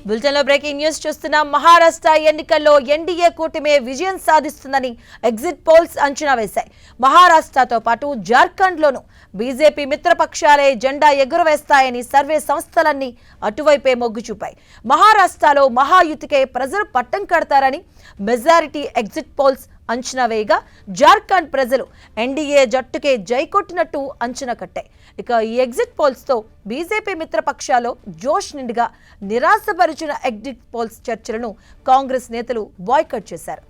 బులెటిన్లో breaking news చూస్తున్నాం. మహారాష్ట్ర ఎన్నికల్లో ఎన్డీఏ కూటమి విజయం సాధిస్తుందని ఎగ్జిట్ పోల్స్ అంచనా వేశాయి. మహారాష్ట్రతో పాటు జార్ఖండ్లోనూ బీజేపీ మిత్రపక్షాలే జెండా ఎగురవేస్తాయని సర్వే సంస్థలన్నీ అటువైపే మొగ్గు చూపాయి. మహారాష్ట్రలో మహాయుతికే ప్రజలు పట్టం కడతారని మెజారిటీ ఎగ్జిట్ పోల్స్ అంచనా వేయగా, జార్ఖండ్ ప్రజలు ఎన్డీఏ జట్టుకే జై కొట్టినట్టు అంచనా కట్టాయి. ఇక ఈ ఎగ్జిట్ పోల్స్ తో బీజేపీ మిత్రపక్షాల్లో జోష్ నిండుగా నిరాశపరిచిన ఎగ్జిట్ పోల్స్ చర్చలను కాంగ్రెస్ నేతలు బాయ్కట్ చేశారు.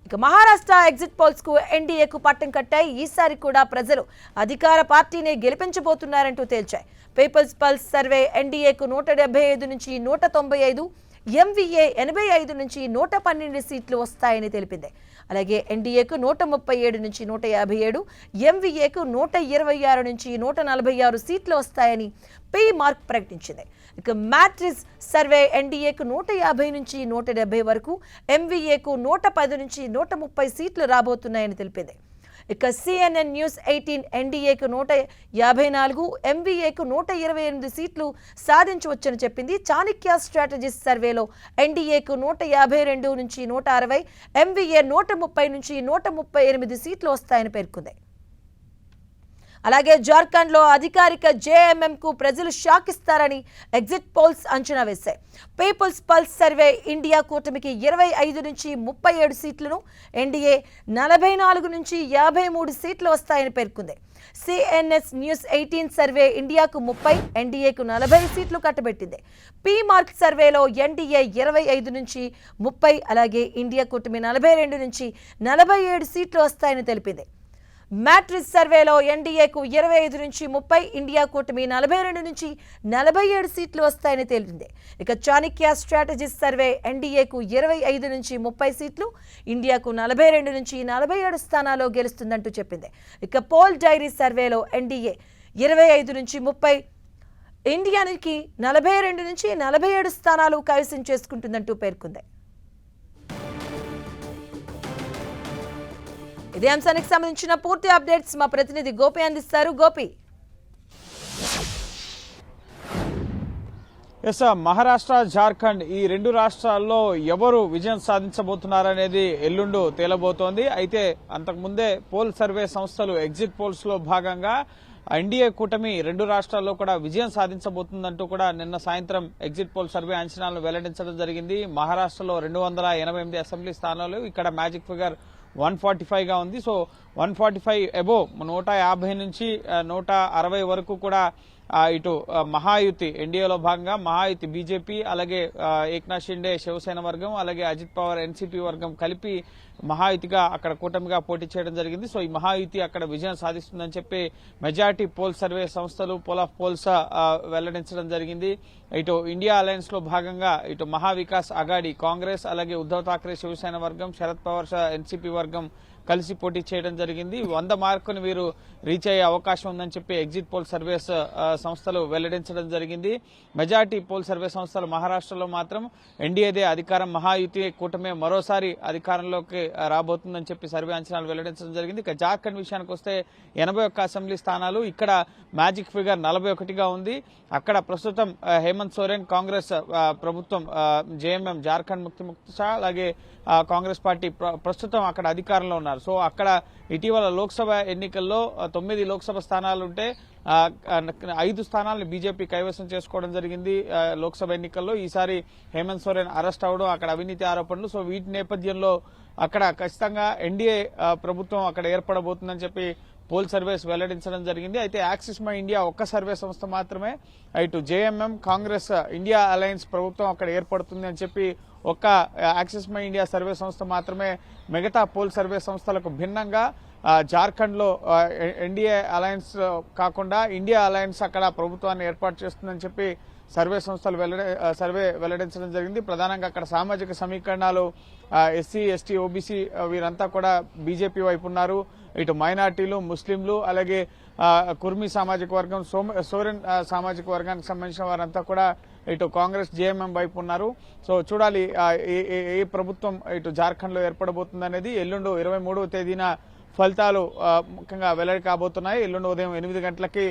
ఇక మహారాష్ట్ర ఎగ్జిట్ పోల్స్ కు ఎన్డీఏకు పట్టం కట్టాయి. ఈసారి కూడా ప్రజలు అధికార పార్టీనే గెలిపించబోతున్నారంటూ తేల్చాయి. పీపుల్స్ పల్స్ సర్వే ఎన్డీఏకు 175 నుంచి 195, ఎంవీఏ 85 నుంచి 112 సీట్లు వస్తాయని తెలిపింది. అలాగే ఎన్డీఏకు 137 నుంచి 157, ఎంవీఏకు 126 నుంచి 146 సీట్లు వస్తాయని పీ మార్క్ ప్రకటించింది. ఇక మ్యాట్రిక్స్ సర్వే ఎన్డీఏకు 150 నుంచి 170 వరకు, ఎంవీఏకు 110 నుంచి 130 సీట్లు రాబోతున్నాయని తెలిపింది. ఇక CNN న్యూస్ 18 ఎన్డీఏకు 154, ఎంవీఏకు 128 సీట్లు సాధించవచ్చని చెప్పింది. చాణక్య స్ట్రాటజీస్ సర్వేలో ఎన్డీఏకు 152 నుంచి 160, ఎంవీఏ 130 నుంచి 138 సీట్లు వస్తాయని పేర్కొంది. అలాగే జార్ఖండ్ లో అధికారిక జేఎంఎం కు ప్రజలు షాక్ ఇస్తారని ఎగ్జిట్ పోల్స్ అంచనా వేశాయి. పీపుల్స్ పల్స్ సర్వే ఇండియా కూటమికి 25 నుంచి 37 సీట్లను, ఎన్డీఏ 44 నుంచి 53 సీట్లు వస్తాయని పేర్కొంది. సిఎన్ఎస్ న్యూస్ 18 సర్వే ఇండియాకు 30, ఎన్డీఏకు 40 సీట్లు కట్టబెట్టింది. పీ మార్క్ సర్వేలో ఎన్డీఏ 25 నుంచి 30, అలాగే ఇండియా కూటమి 42 నుంచి 47 సీట్లు వస్తాయని తెలిపింది. మ్యాట్రిక్స్ సర్వేలో ఎన్డీఏకు 25 నుంచి 30, ఇండియా కూటమి 42 నుంచి 47 సీట్లు వస్తాయని తేలింది. ఇక చాణక్య స్ట్రాటజీస్ సర్వే ఎన్డీఏకు 25 నుంచి 30 సీట్లు, ఇండియాకు 42 నుంచి 47 స్థానాల్లో గెలుస్తుందంటూ చెప్పింది. ఇక పోల్ డైరీ సర్వేలో ఎన్డీఏ 25 నుంచి 30, ఇండియాకి 42 నుంచి 47 స్థానాలు కైవసం చేసుకుంటుందంటూ పేర్కొంది. ఇదే అంశానికి సంబంధించిన పూర్తి అప్డేట్స్ మా ప్రతినిధి గోపి అందిస్తారు. గోపి, మహారాష్ట్ర, జార్ఖండ్ ఈ రెండు రాష్ట్రాల్లో ఎవరు విజయం సాధించబోతున్నారనేది ఎల్లుండు తేలబోతోంది. అయితే అంతకుముందే పోల్ సర్వే సంస్థలు ఎగ్జిట్ పోల్స్ లో భాగంగా ఎన్డీఏ కూటమి రెండు రాష్ట్రాల్లో కూడా విజయం సాధించబోతుందంటూ కూడా నిన్న సాయంత్రం ఎగ్జిట్ పోల్ సర్వే అంచనాలను వెల్లడించడం జరిగింది. మహారాష్ట్రలో 288 అసెంబ్లీ స్థానాలు, ఇక్కడ మ్యాజిక్ ఫిగర్ 145 గా ఉంది. సో 145 అబోవ్ 150 నుంచి 160 వరకు కూడా ఇటు మహాయుతి ఎన్డీఏలో భాగంగా మహాయుతి బీజేపీ, అలాగే ఏక్నాథ్ షిండే శివసేన వర్గం, అలాగే అజిత్ పవార్ ఎన్సీపీ వర్గం కలిపి మహాయుతిగా అక్కడ కూటమిగా పోటీ చేయడం జరిగింది. సో ఈ మహాయుతి అక్కడ విజయం సాధిస్తుందని చెప్పి మెజారిటీ పోల్ సర్వే సంస్థలు పోల్ ఆఫ్ పోల్స్ వెల్లడించడం జరిగింది. ఇటు ఇండియా అలయన్స్ లో భాగంగా ఇటు మహావికాస్ అఘాడీ కాంగ్రెస్, అలాగే ఉద్దవ్ ఠాక్రే శివసేన వర్గం, శరద్ పవార్ ఎన్సీపీ వర్గం కలిసి పోటీ చేయడం జరిగింది. 100 మార్కును వీరు రీచ్ అయ్యే అవకాశం ఉందని చెప్పి ఎగ్జిట్ పోల్ సర్వేస్ సంస్థలు వెల్లడించడం జరిగింది. మెజార్టీ పోల్ సర్వే సంస్థలు మహారాష్ట్రలో మాత్రం ఎన్డీఏదే అధికారం, మహాయుతి కూటమి మరోసారి అధికారంలోకి రాబోతుందని చెప్పి సర్వే అంచనాలు వెల్లడించడం జరిగింది. ఇక జార్ఖండ్ విషయానికి వస్తే 81 అసెంబ్లీ స్థానాలు, ఇక్కడ మ్యాజిక్ ఫిగర్ 41గా ఉంది. అక్కడ ప్రస్తుతం హేమంత్ సోరెన్ కాంగ్రెస్ ప్రభుత్వం, జేఎంఎం జార్ఖండ్ ముక్తి మోర్చా, అలాగే కాంగ్రెస్ పార్టీ ప్రస్తుతం అక్కడ అధికారంలో ఉన్నారు. సో అక్కడ ఇటీవల లోక్సభ ఎన్నికల్లో 9 లోక్సభ స్థానాలుంటే 5 స్థానాలను బీజేపీ కైవసం చేసుకోవడం జరిగింది. లోక్సభ ఎన్నికల్లో ఈసారి హేమంత్ సోరెన్ అరెస్ట్ అవడం, అక్కడ అవినీతి ఆరోపణలు. సో వీటి నేపథ్యంలో అక్కడ ఖచ్చితంగా ఎన్డీఏ ప్రభుత్వం అక్కడ ఏర్పడబోతుందని చెప్పి పోల్ సర్వేస్ వెల్లడించడం జరిగింది. అయితే యాక్సిస్ మై ఇండియా ఒక్క సర్వే సంస్థ మాత్రమే ఇటు జేఎంఎం కాంగ్రెస్ ఇండియా అలయన్స్ ప్రభుత్వం అక్కడ ఏర్పడుతుంది అని చెప్పి ఒక్క యాక్సిస్ మై ఇండియా సర్వే సంస్థ మాత్రమే మిగతా పోల్ సర్వే సంస్థలకు భిన్నంగా జార్ఖండ్ లో ఎన్డీఏ అలయన్స్ కాకుండా ఇండియా అలయన్స్ అక్కడ ప్రభుత్వాన్ని ఏర్పాటు చేస్తుందని చెప్పి సర్వే సంస్థలు సర్వే వెల్లడించడం జరిగింది. ప్రధానంగా అక్కడ సామాజిక సమీకరణాలు ఎస్సీ, ఎస్టీ, ఓబీసీ వీరంతా కూడా బీజేపీ వైపు ఉన్నారు. ఇటు మైనార్టీలు, ముస్లింలు, అలాగే కుర్మీ సామాజిక వర్గం, సోరెన్ సామాజిక వర్గానికి సంబంధించిన వారంతా కూడా ఇటు కాంగ్రెస్ జేఎంఎం వైపు ఉన్నారు. సో చూడాలి ఏ ప్రభుత్వం ఇటు జార్ఖండ్ లో ఏర్పడబోతుంది అనేది. ఎల్లుండు 23వ తేదీన ఫలితాలు ముఖ్యంగా వెల్లడి కాబోతున్నాయి. ఎల్లుండి ఉదయం 8 గంటలకి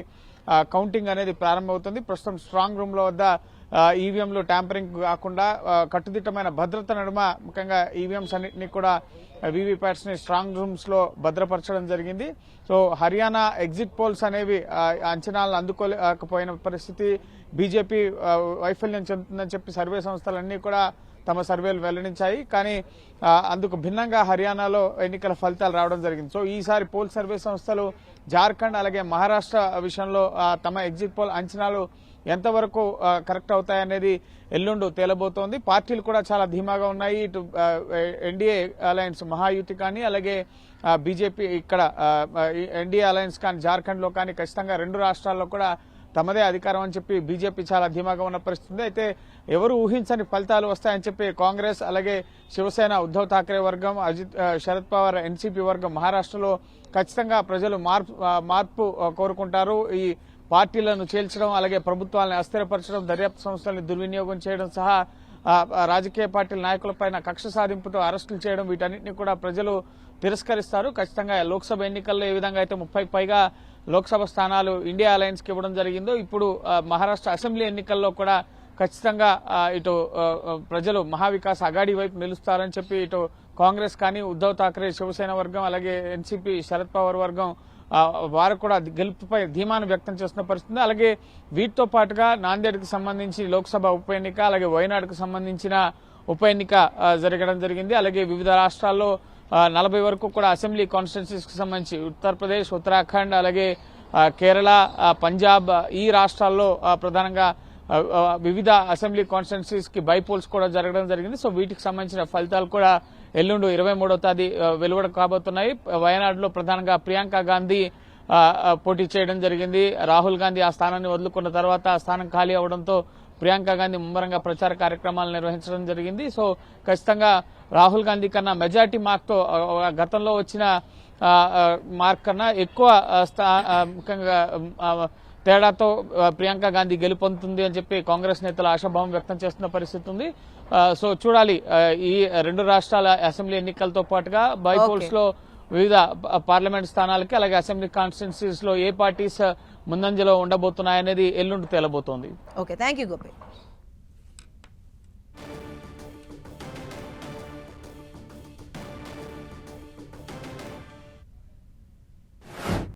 కౌంటింగ్ అనేది ప్రారంభమవుతుంది. ప్రస్తుతం స్ట్రాంగ్ రూమ్ లో వద్ద ఈవీఎంలు ట్యాంపరింగ్ కాకుండా కట్టుదిట్టమైన భద్రత నడుమ ముఖ్యంగా ఈవీఎంస్ అన్నింటినీ కూడా వీవీప్యాట్స్ ని స్ట్రాంగ్ రూమ్స్ లో భద్రపరచడం జరిగింది. సో హర్యానా ఎగ్జిట్ పోల్స్ అనేవి అంచనాలను అందుకోలేకపోయిన పరిస్థితి, బీజేపీ వైఫల్యం చెందుతుందని చెప్పి సర్వే సంస్థలన్నీ కూడా తమ సర్వేలు వెల్లడించాయి. కానీ అందుకు భిన్నంగా హర్యానాలో ఎన్నికల ఫలితాలు రావడం జరిగింది. సో ఈసారి పోల్ సర్వే సంస్థలు జార్ఖండ్ అలాగే మహారాష్ట్ర విషయంలో తమ ఎగ్జిట్ పోల్ అంచనాలు ఎంతవరకు కరెక్ట్ అవుతాయనేది ఎల్లుండు తేలబోతోంది. పార్టీలు కూడా చాలా ధీమాగా ఉన్నాయి. ఇటు ఎన్డీఏ అలయన్స్ మహాయుతి కానీ అలాగే బీజేపీ ఇక్కడ ఎన్డీఏ అలయన్స్ కానీ జార్ఖండ్ లో కానీ ఖచ్చితంగా రెండు రాష్ట్రాల్లో కూడా తమదే అధికారం అని చెప్పి బీజేపీ చాలా ధీమాగా ఉన్న పరిస్థితి. అయితే ఎవరు ఊహించని ఫలితాలు వస్తాయని చెప్పి కాంగ్రెస్ అలాగే శివసేన ఉద్దవ్ ఠాక్రే వర్గం, శరద్ పవార్ ఎన్సీపీ వర్గం మహారాష్ట్రలో ఖచ్చితంగా ప్రజలు మార్పు కోరుకుంటారు. ఈ పార్టీలను చేల్చడం అలాగే ప్రభుత్వాలను అస్థిరపరచడం, దర్యాప్తు సంస్థలను దుర్వినియోగం చేయడం సహా రాజకీయ పార్టీల నాయకులపైన కక్ష సాధింపుతో అరెస్టులు చేయడం వీటన్నిటిని కూడా ప్రజలు తిరస్కరిస్తారు. ఖచ్చితంగా లోక్సభ ఎన్నికల్లో ఏ విధంగా అయితే 30కి పైగా లోక్సభ స్థానాలు ఇండియా అలయన్స్ కి ఇవ్వడం జరిగిందో ఇప్పుడు మహారాష్ట్ర అసెంబ్లీ ఎన్నికల్లో కూడా ఖచ్చితంగా ఇటు ప్రజలు మహావికాస్ అఘాడీ వైపు నిలుస్తారని చెప్పి ఇటు కాంగ్రెస్ కానీ ఉద్దవ్ ఠాక్రే శివసేన వర్గం అలాగే ఎన్సీపీ శరద్ పవార్ వర్గం వారు కూడా గెలుపుపై ధీమాను వ్యక్తం చేస్తున్న పరిస్థితి. అలాగే వీటితో పాటుగా నాందేడ్కి సంబంధించి లోక్సభ ఉప ఎన్నిక అలాగే వైనాడుకు సంబంధించిన ఉప ఎన్నిక జరగడం జరిగింది. అలాగే వివిధ రాష్ట్రాల్లో 40 వరకు కూడా అసెంబ్లీ కాన్స్టిట్యున్సీస్ కి సంబంధించి ఉత్తరప్రదేశ్, ఉత్తరాఖండ్ అలాగే కేరళ, పంజాబ్ ఈ రాష్ట్రాల్లో ప్రధానంగా వివిధ అసెంబ్లీ కాన్స్టిట్యున్సీస్ కి బైపోల్స్ కూడా జరగడం జరిగింది. సో వీటికి సంబంధించిన ఫలితాలు కూడా ఎల్లుండి 23వ తేదీ వెలువడ కాబోతున్నాయి. వయనాడులో ప్రధానంగా ప్రియాంక గాంధీ పోటీ చేయడం జరిగింది. రాహుల్ గాంధీ ఆ స్థానాన్ని వదులుకున్న తర్వాత ఆ స్థానం ఖాళీ అవడంతో ప్రియాంక గాంధీ ముమ్మరంగా ప్రచార కార్యక్రమాలు నిర్వహించడం జరిగింది. సో ఖచ్చితంగా రాహుల్ గాంధీ కన్నా మెజార్టీ మార్క్ తో గతంలో వచ్చిన మార్క్ కన్నా ఎక్కువ ముఖ్యంగా తేడాతో ప్రియాంక గాంధీ గెలుపొందుతుంది అని చెప్పి కాంగ్రెస్ నేతలు ఆశాభావం వ్యక్తం చేస్తున్న పరిస్థితి ఉంది. సో చూడాలి ఈ రెండు రాష్ట్రాల అసెంబ్లీ ఎన్నికలతో పాటుగా బైపోల్స్ లో వివిధ పార్లమెంట్ స్థానాలకి అలాగే అసెంబ్లీ కాన్స్టిట్యున్సీస్ లో ఏ పార్టీస్ ముందంజలో ఉండబోతున్నాయనేది ఎల్లుండి తేలబోతోంది. Okay, thank you Gopi.